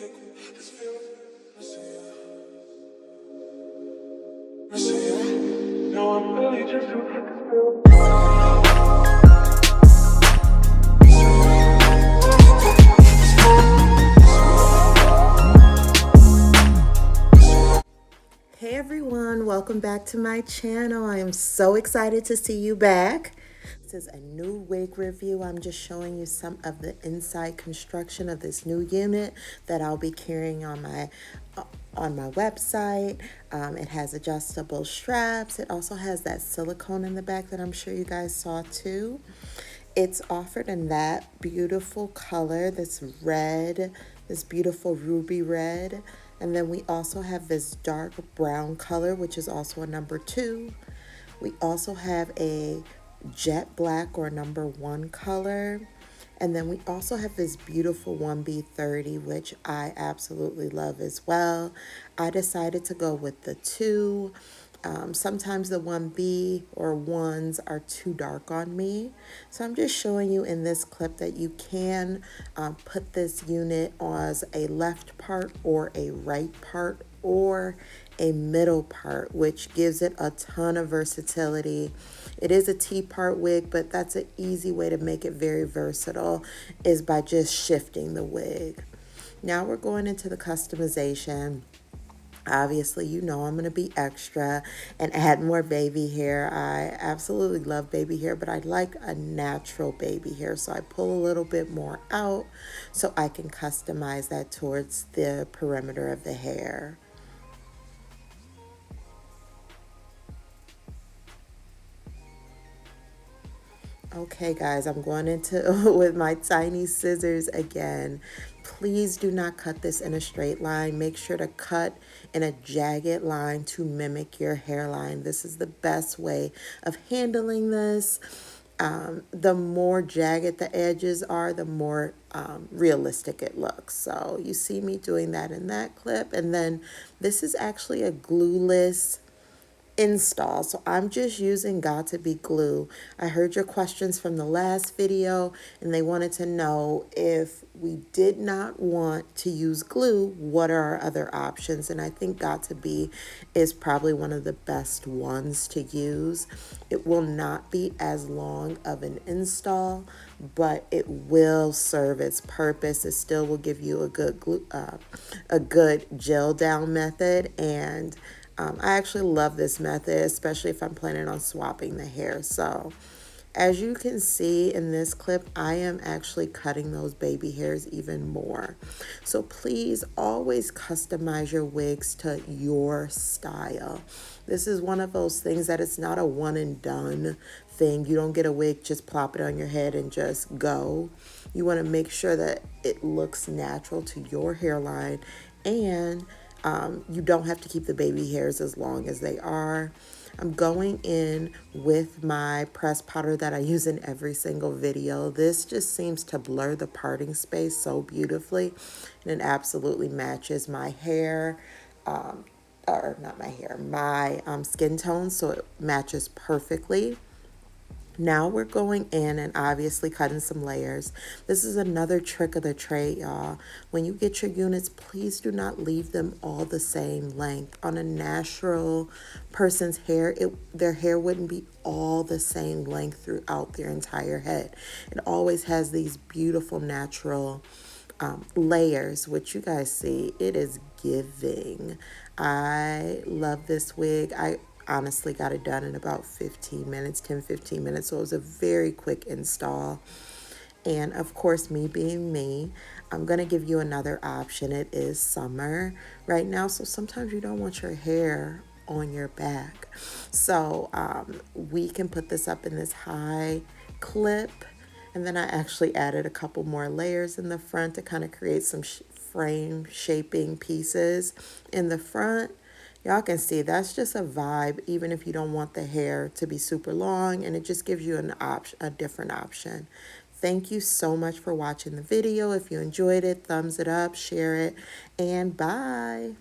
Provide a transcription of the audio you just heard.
Hey everyone, welcome back to my channel. I am so excited to see you back. This is a new wig review. I'm just showing you some of the inside construction of this new unit that I'll be carrying on my website. It has adjustable straps. It also has that silicone in the back that I'm sure you guys saw too. It's offered in that beautiful color, this red, this beautiful ruby red. And then we also have this dark brown color, which is also a number 2. We also have a jet black or number 1 color. And then we also have this beautiful 1B30, which I absolutely love as well. I decided to go with the 2. Sometimes the 1B or 1s are too dark on me. So I'm just showing you in this clip that you can put this unit as a left part or a right part or a middle part, which gives it a ton of versatility. It is a T-part wig, but that's an easy way to make it very versatile is by just shifting the wig. Now we're going into the customization. Obviously, you know I'm going to be extra and add more baby hair. I absolutely love baby hair, but I like a natural baby hair. So I pull a little bit more out so I can customize that towards the perimeter of the hair. Okay, guys, I'm going into with my tiny scissors again. Please do not cut this in a straight line. Make sure to cut in a jagged line to mimic your hairline. This is the best way of handling this. The more jagged the edges are, the more realistic it looks. So you see me doing that in that clip. And then this is actually a glueless install. So I'm just using Got2b glue. I heard your questions from the last video and they wanted to know if we did not want to use glue, what are our other options? And I think Got2b is probably one of the best ones to use. It will not be as long of an install, but it will serve its purpose. It still will give you a good glue, a good gel down method. And I actually love this method, especially if I'm planning on swapping the hair. So as you can see in this clip, I am actually cutting those baby hairs even more. So please always customize your wigs to your style. This is one of those things that it's not a one and done thing. You don't get a wig, just plop it on your head and just go. You want to make sure that it looks natural to your hairline, and you don't have to keep the baby hairs as long as they are. I'm going in with my pressed powder that I use in every single video. This just seems to blur the parting space so beautifully, and it absolutely matches my hair, or not my hair, my skin tone, so it matches perfectly. Now we're going in and obviously cutting some layers. This is another trick of the trade, y'all. When you get your units, please do not leave them all the same length. On a natural person's hair, their hair wouldn't be all the same length throughout their entire head. It always has these beautiful natural layers, which you guys see. It is giving. I love this wig. I honestly got it done in about 15 minutes, 10-15 minutes. So it was a very quick install. And of course, me being me, I'm going to give you another option. It is summer right now, so sometimes you don't want your hair on your back. So we can put this up in this high clip. And then I actually added a couple more layers in the front to kind of create some frame shaping pieces in the front. Y'all can see that's just a vibe, even if you don't want the hair to be super long, and it just gives you a different option. Thank you so much for watching the video. If you enjoyed it, thumbs it up, share it, and bye.